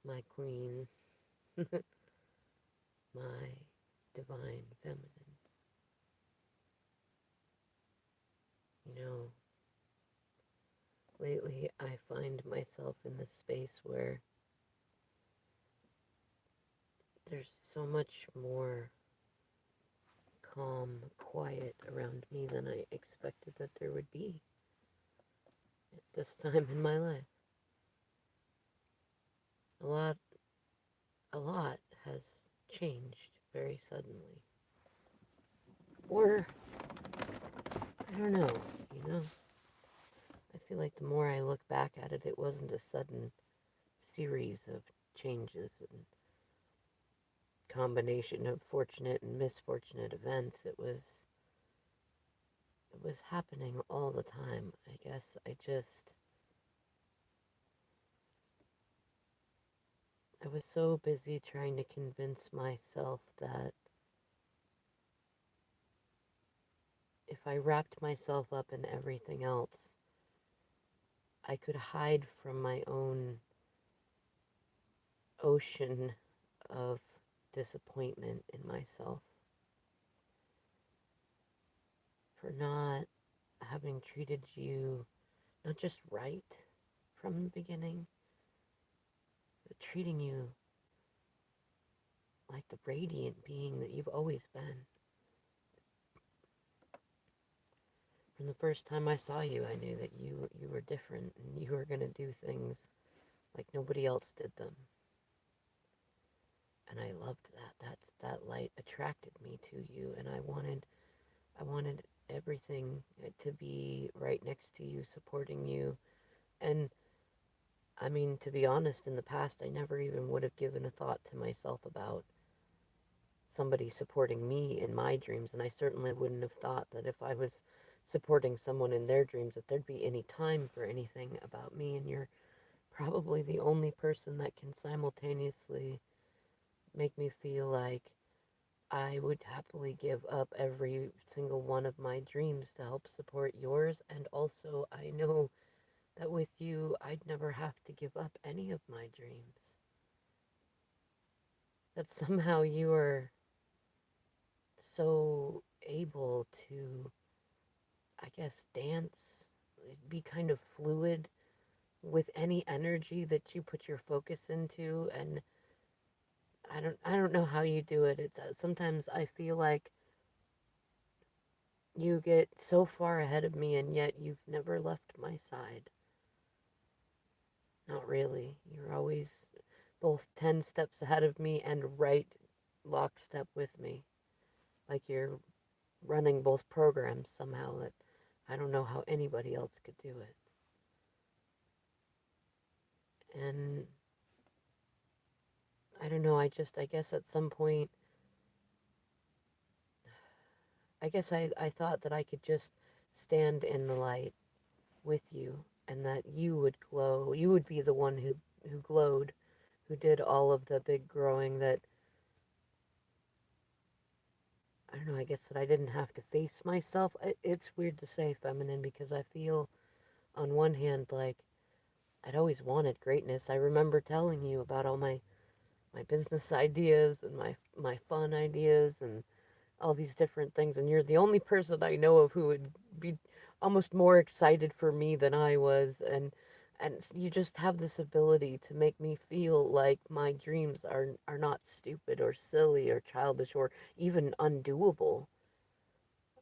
my queen, my divine feminine. You know, lately I find myself in this space where there's so much more calm, quiet around me than I expected that there would be at this time in my life. A lot, a lot has changed very suddenly. Or, I don't know, you know? I feel like the more I look back at it, it wasn't a sudden series of changes and combination of fortunate and misfortunate events. It was happening all the time. I guess I was so busy trying to convince myself that if I wrapped myself up in everything else, I could hide from my own ocean of disappointment in myself for not having treated you not just right from the beginning, but treating you like the radiant being that you've always been. From the first time I saw you, I knew that you were different and you were going to do things like nobody else did them. And I loved that. That light attracted me to you, and I wanted everything to be right next to you, supporting you. And I mean, to be honest, in the past, I never even would have given a thought to myself about somebody supporting me in my dreams. And I certainly wouldn't have thought that if I was supporting someone in their dreams, that there'd be any time for anything about me. And you're probably the only person that can simultaneously make me feel like I would happily give up every single one of my dreams to help support yours. And also, I know that with you, I'd never have to give up any of my dreams. That somehow you are so able to, I guess, dance, be kind of fluid with any energy that you put your focus into. And I don't know how you do it. It's sometimes I feel like you get so far ahead of me and yet you've never left my side. Not really. You're always both 10 steps ahead of me and right lockstep with me. Like you're running both programs somehow that I don't know how anybody else could do it. And I don't know, I guess at some point, I thought that I could just stand in the light with you and that you would glow. You would be the one who glowed, who did all of the big growing that I don't know, I guess that I didn't have to face myself. It's weird to say feminine because I feel on one hand like I'd always wanted greatness. I remember telling you about all my business ideas and my fun ideas and all these different things, and you're the only person I know of who would be almost more excited for me than I was. And you just have this ability to make me feel like my dreams are not stupid or silly or childish or even undoable.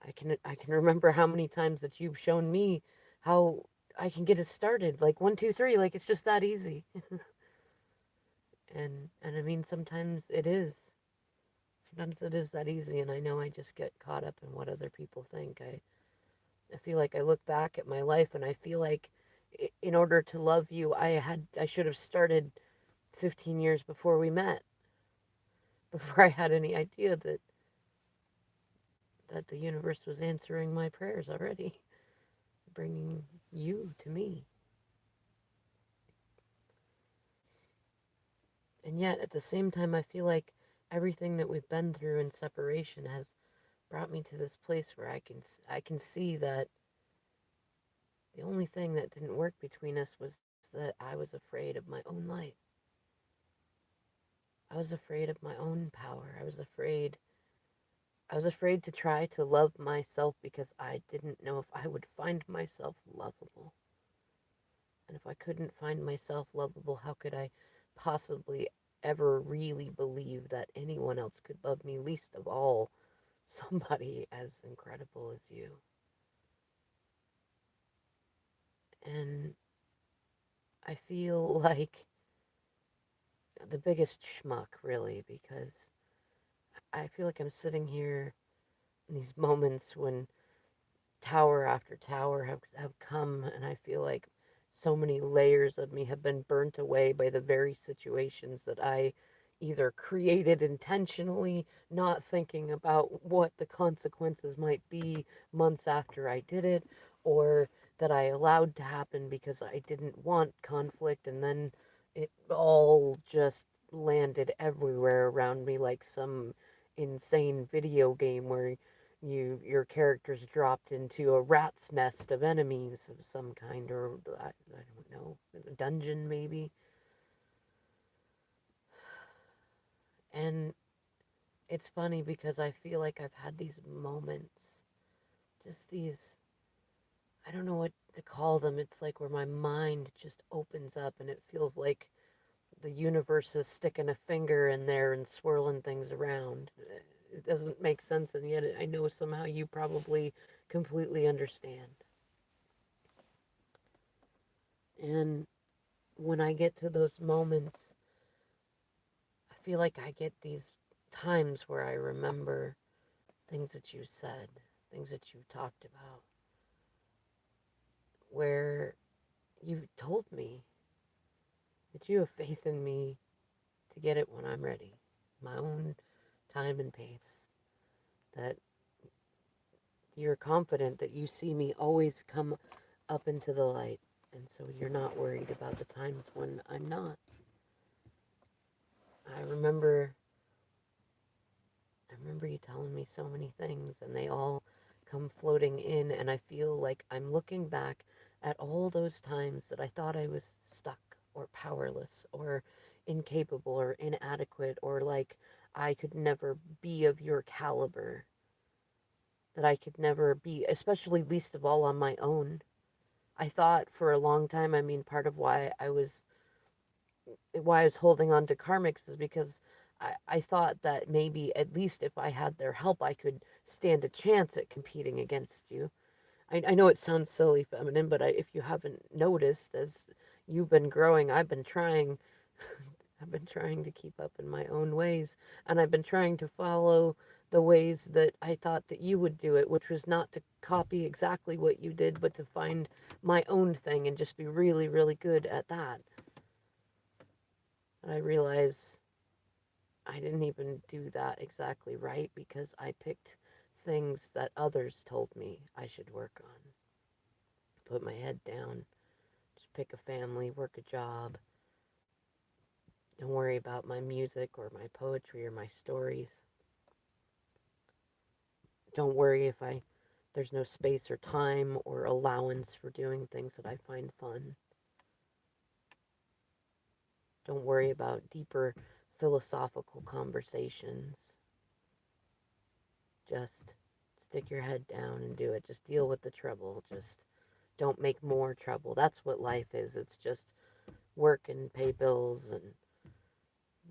I can remember how many times that you've shown me how I can get it started, like 1, 2, 3, like it's just that easy. And I mean sometimes it is that easy, and I know I just get caught up in what other people think. I feel like I look back at my life and I feel like in order to love you, I should have started 15 years before we met, before I had any idea that the universe was answering my prayers already, bringing you to me. And yet at the same time, I feel like everything that we've been through in separation has brought me to this place where I can see that the only thing that didn't work between us was that I was afraid of my own light. I was afraid of my own power. I was afraid to try to love myself because I didn't know if I would find myself lovable. And if I couldn't find myself lovable, how could I possibly ever really believe that anyone else could love me, least of all somebody as incredible as you? And I feel like the biggest schmuck, really, because I feel like I'm sitting here in these moments when tower after tower have come, and I feel like so many layers of me have been burnt away by the very situations that I either created intentionally, not thinking about what the consequences might be months after I did it, or that I allowed to happen because I didn't want conflict, and then it all just landed everywhere around me like some insane video game where your characters dropped into a rat's nest of enemies of some kind, or I don't know, a dungeon maybe. And it's funny because I feel like I've had these moments, just these, I don't know what to call them. It's like where my mind just opens up and it feels like the universe is sticking a finger in there and swirling things around. It doesn't make sense, and yet I know somehow you probably completely understand. And when I get to those moments, I feel like I get these times where I remember things that you said, things that you talked about, where you told me that you have faith in me to get it when I'm ready, my own time and pace, that you're confident that you see me always come up into the light, and so you're not worried about the times when I'm not. I remember I remember you telling me so many things, and they all come floating in, and I feel like I'm looking back at all those times that I thought I was stuck or powerless or incapable or inadequate or like I could never be of your caliber, that I could never be, especially least of all on my own. I thought for a long time, I mean, part of why I was holding on to karmics is because I thought that maybe at least if I had their help, I could stand a chance at competing against you. I know it sounds silly, feminine, but if you haven't noticed, as you've been growing, I've been trying. I've been trying to keep up in my own ways, and I've been trying to follow the ways that I thought that you would do it, which was not to copy exactly what you did, but to find my own thing and just be really, really good at that. And I realize I didn't even do that exactly right because I picked things that others told me I should work on. Put my head down, just pick a family, work a job. Don't worry about my music or my poetry or my stories. Don't worry if there's no space or time or allowance for doing things that I find fun. Don't worry about deeper philosophical conversations. Just stick your head down and do it. Just deal with the trouble. Just don't make more trouble. That's what life is. It's just work and pay bills and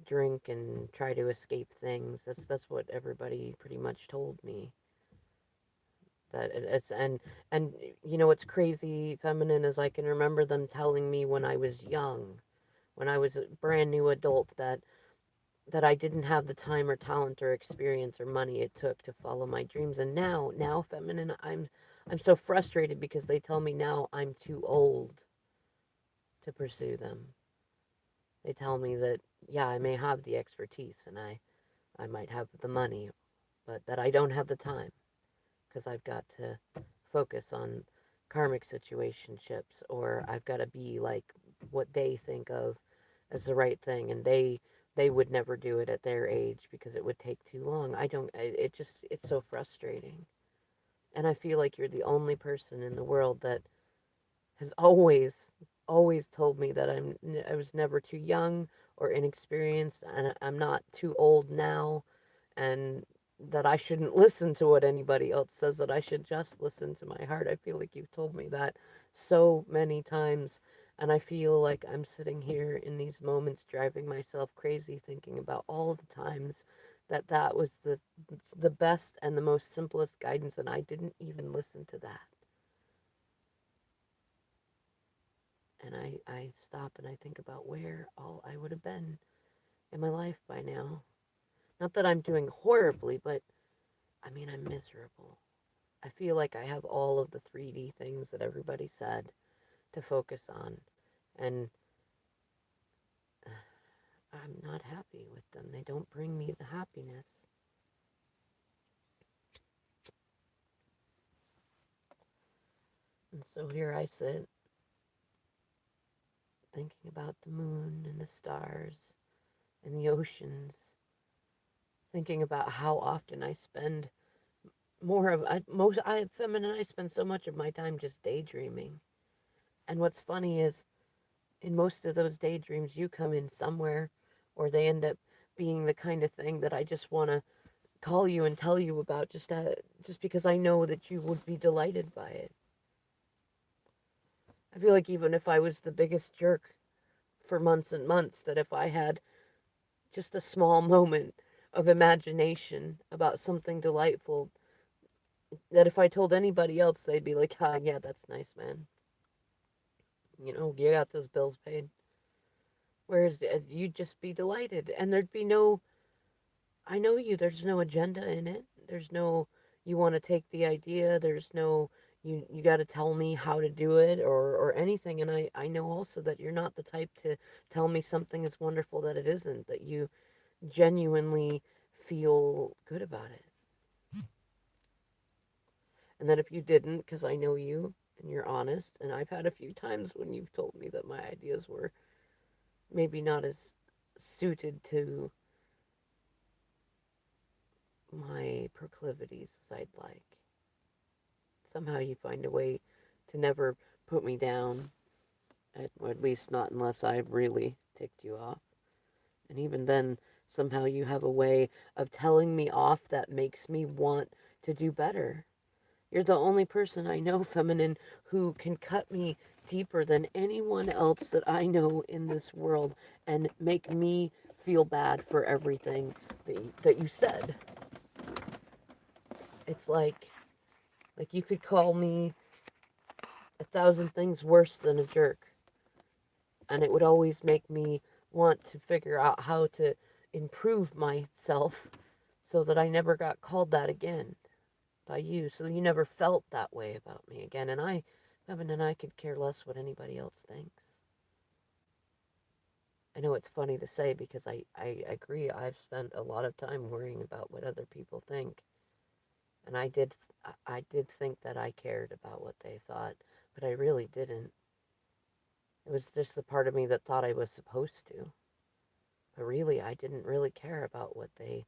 drink and try to escape things. That's what everybody pretty much told me. That it's and you know what's crazy, feminine, is I can remember them telling me when I was young, when I was a brand new adult, that I didn't have the time or talent or experience or money it took to follow my dreams. And now, feminine, I'm so frustrated because they tell me now I'm too old to pursue them. They tell me that yeah, I may have the expertise and I might have the money, but that I don't have the time because I've got to focus on karmic situationships, or I've got to be like what they think of as the right thing, and they would never do it at their age because it would take too long. I don't it just it's so frustrating. And I feel like you're the only person in the world that has always told me that I was never too young or inexperienced, and I'm not too old now, and that I shouldn't listen to what anybody else says, that I should just listen to my heart. I feel like you've told me that so many times, and I feel like I'm sitting here in these moments driving myself crazy thinking about all the times that that was the best and the most simplest guidance, and I didn't even listen to that. And I stop and I think about where all I would have been in my life by now. Not that I'm doing horribly, but I mean, I'm miserable. I feel like I have all of the 3D things that everybody said to focus on, and I'm not happy with them. They don't bring me the happiness. And so here I sit, thinking about the moon and the stars and the oceans, thinking about how often I spend more of feminine. I spend so much of my time just daydreaming. And what's funny is, in most of those daydreams, you come in somewhere, or they end up being the kind of thing that I just want to call you and tell you about, just because I know that you would be delighted by it. I feel like even if I was the biggest jerk for months and months, that if I had just a small moment of imagination about something delightful, that if I told anybody else, they'd be like, "Ah, yeah, that's nice, man. You know, you got those bills paid." Whereas you'd just be delighted, and there'd be no, I know you, there's no agenda in it. There's no, you want to take the idea. There's no, you got to tell me how to do it, or anything. And I know also that you're not the type to tell me something is wonderful that it isn't, that you genuinely feel good about it. And that if you didn't, because I know you and you're honest, and I've had a few times when you've told me that my ideas were maybe not as suited to my proclivities as I'd like. Somehow you find a way to never put me down, or at least not unless I've really ticked you off. And even then, somehow you have a way of telling me off that makes me want to do better. You're the only person I know, feminine, who can cut me deeper than anyone else that I know in this world and make me feel bad for everything that you said. It's like you could call me a thousand things worse than a jerk, and it would always make me want to figure out how to improve myself so that I never got called that again by you, so you never felt that way about me again. And Evan and I could care less what anybody else thinks. I know it's funny to say because I agree. I've spent a lot of time worrying about what other people think, and I did think that I cared about what they thought, but I really didn't. It was just the part of me that thought I was supposed to. But really, I didn't really care about what they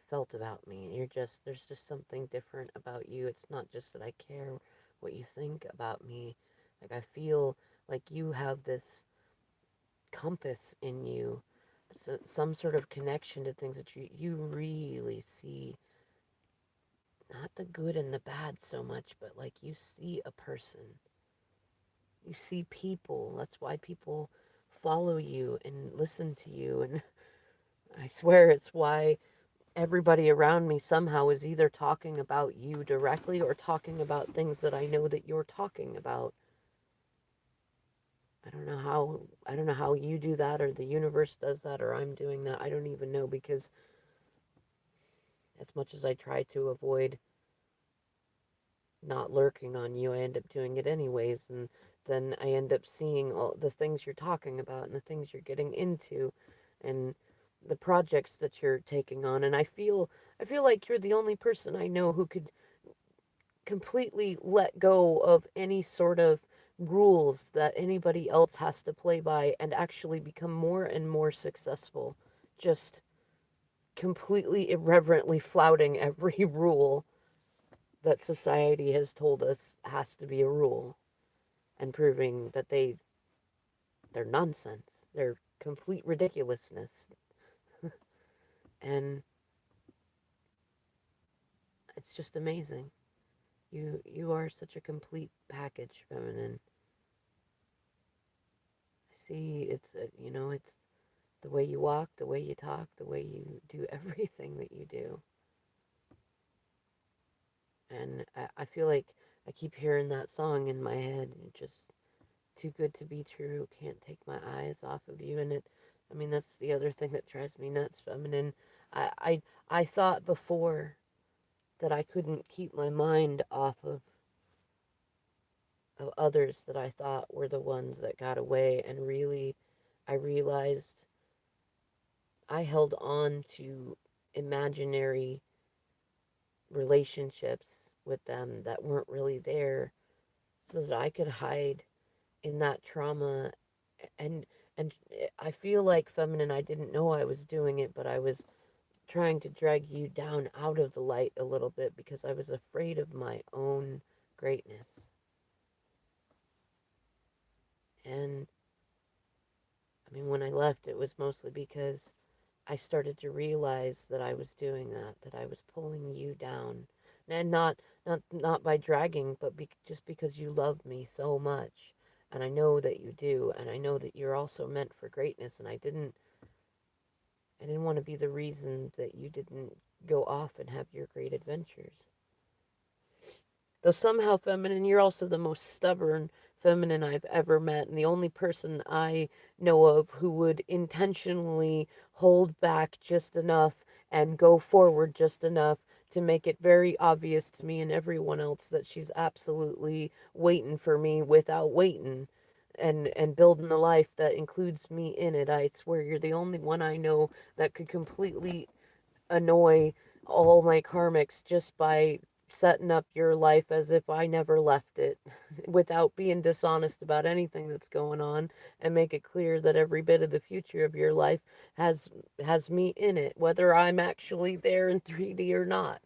felt about me. There's just something different about you. It's not just that I care what you think about me. Like, I feel like you have this compass in you, some sort of connection to things that you really see, not the good and the bad so much, but like you see a person. You see people. That's why people follow you and listen to you. And I swear it's why everybody around me somehow is either talking about you directly or talking about things that I know that you're talking about. I don't know how you do that, or the universe does that, or I'm doing that. I don't even know, because as much as I try to avoid not lurking on you, I end up doing it anyways, and then I end up seeing all the things you're talking about and the things you're getting into and the projects that you're taking on, and I feel like you're the only person I know who could completely let go of any sort of rules that anybody else has to play by and actually become more and more successful, just completely irreverently flouting every rule that society has told us has to be a rule, and proving that they're nonsense. their complete ridiculousness. And it's just amazing. You are such a complete package, feminine. I see it's the way you walk, the way you talk, the way you do everything that you do. And I feel like I keep hearing that song in my head, and just too good to be true, can't take my eyes off of you. And I mean, that's the other thing that drives me nuts, feminine. I, I, I thought before that I couldn't keep my mind off of others that I thought were the ones that got away. And really, I realized I held on to imaginary relationships with them that weren't really there so that I could hide in that trauma. And and I feel like, feminine, I didn't know I was doing it, but I was trying to drag you down out of the light a little bit because I was afraid of my own greatness. And I mean, when I left, it was mostly because I started to realize that I was doing that I was pulling you down. And not by dragging, but just because you love me so much. And I know that you do, and I know that you're also meant for greatness, and I didn't want to be the reason that you didn't go off and have your great adventures. Though somehow, feminine, you're also the most stubborn feminine I've ever met, and the only person I know of who would intentionally hold back just enough and go forward just enough to make it very obvious to me and everyone else that she's absolutely waiting for me without waiting, and building a life that includes me in it. I swear you're the only one I know that could completely annoy all my karmics just by setting up your life as if I never left it without being dishonest about anything that's going on, and make it clear that every bit of the future of your life has has me in it, whether I'm actually there in 3D or not.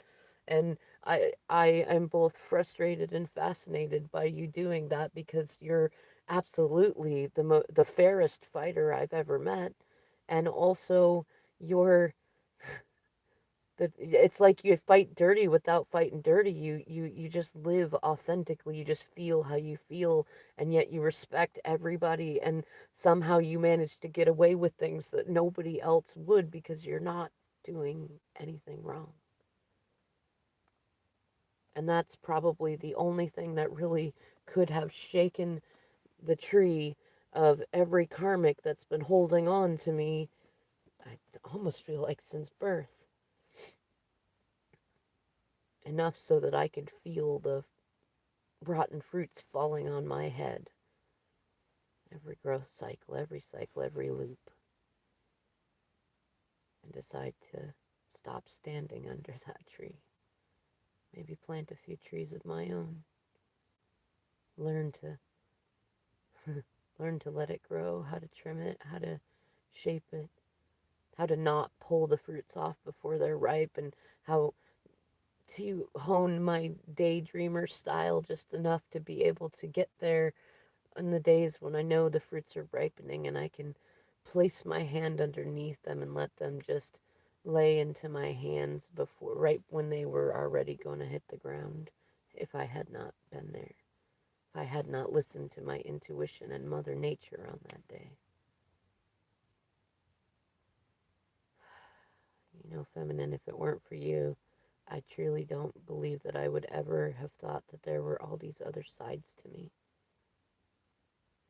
And I am both frustrated and fascinated by you doing that, because you're absolutely the fairest fighter I've ever met. And also, you're that it's like you fight dirty without fighting dirty. You just live authentically. You just feel how you feel, and yet you respect everybody, and somehow you manage to get away with things that nobody else would because you're not doing anything wrong. And that's probably the only thing that really could have shaken the tree of every karmic that's been holding on to me. I almost feel like since birth, enough so that I could feel the rotten fruits falling on my head. Every growth cycle, every loop, and decide to stop standing under that tree. Maybe plant a few trees of my own. Learn to learn to let it grow, how to trim it, how to shape it, how to not pull the fruits off before they're ripe, and how to hone my daydreamer style just enough to be able to get there on the days when I know the fruits are ripening, and I can place my hand underneath them and let them just lay into my hands before, right when they were already going to hit the ground, if I had not been there, if I had not listened to my intuition and Mother Nature on that day. You know, feminine, if it weren't for you, I truly don't believe that I would ever have thought that there were all these other sides to me.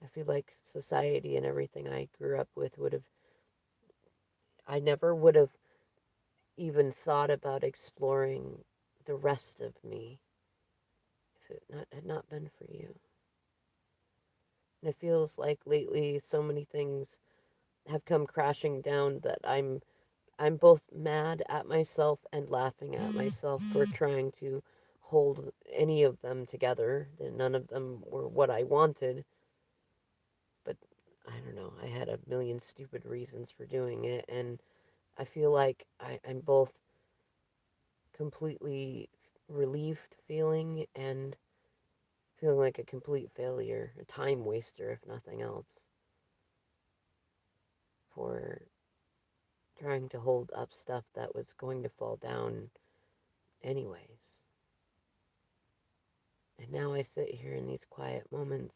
I feel like society and everything I grew up with would have, I never would have even thought about exploring the rest of me if had not been for you. And it feels like lately so many things have come crashing down that I'm both mad at myself and laughing at myself for trying to hold any of them together. None of them were what I wanted, but I don't know. I had a million stupid reasons for doing it, and I feel like I'm both completely relieved feeling and feeling like a complete failure, a time waster, if nothing else. for trying to hold up stuff that was going to fall down anyways. And now I sit here in these quiet moments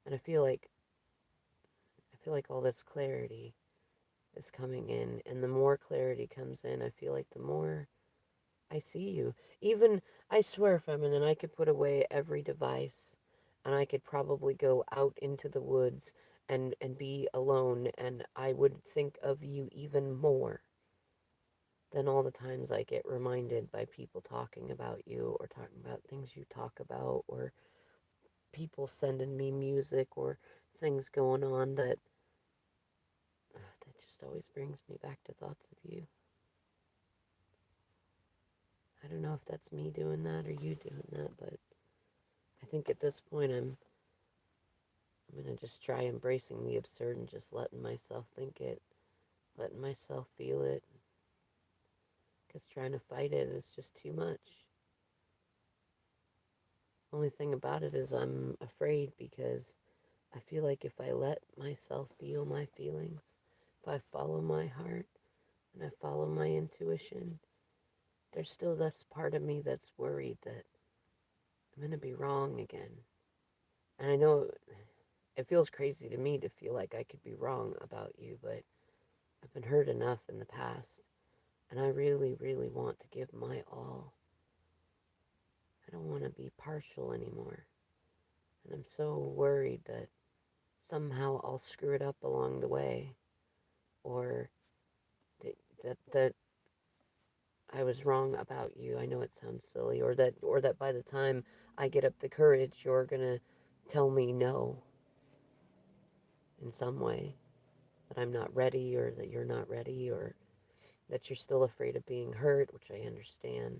and I feel like all this clarity is coming in, and the more clarity comes in, I feel like the more I see you. Even, I swear, feminine, I could put away every device and I could probably go out into the woods and be alone, and I would think of you even more than all the times I get reminded by people talking about you or talking about things you talk about, or people sending me music or things going on that just always brings me back to thoughts of you. I don't know if that's me doing that or you doing that, but I think at this point I'm gonna just try embracing the absurd and just letting myself think it, letting myself feel it, because trying to fight it is just too much. Only thing about it is I'm afraid, because I feel like if I let myself feel my feelings, if I follow my heart and I follow my intuition, there's still this part of me that's worried that I'm going to be wrong again. And I know it feels crazy to me to feel like I could be wrong about you, but I've been hurt enough in the past, and I really, really want to give my all. I don't want to be partial anymore. And I'm so worried that somehow I'll screw it up along the way, or that I was wrong about you. I know it sounds silly, or that by the time I get up the courage, you're gonna tell me no in some way, that I'm not ready, or that you're not ready, or that you're still afraid of being hurt, which I understand,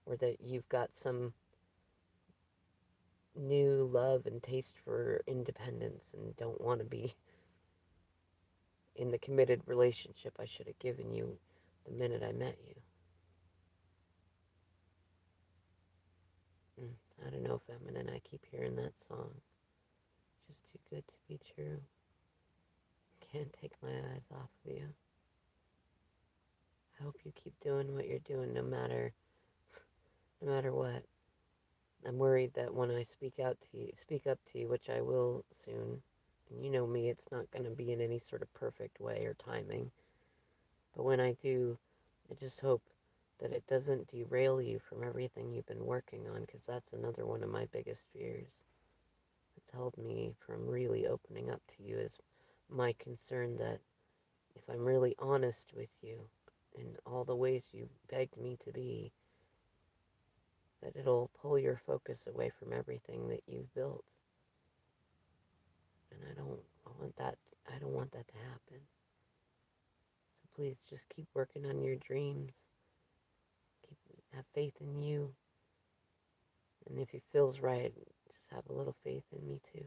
or that you've got some new love and taste for independence and don't want to be in the committed relationship I should have given you the minute I met you. I don't know, feminine. I keep hearing that song. Just too good to be true. Can't take my eyes off of you. I hope you keep doing what you're doing, no matter what. I'm worried that when I speak up to you, which I will soon, and you know me, it's not going to be in any sort of perfect way or timing. But when I do, I just hope that it doesn't derail you from everything you've been working on, because that's another one of my biggest fears. It's held me from really opening up to you, is my concern that if I'm really honest with you in all the ways you begged me to be, that it'll pull your focus away from everything that you've built. And I don't want that to happen. So please just keep working on your dreams. Have faith in you. And if it feels right, just have a little faith in me too.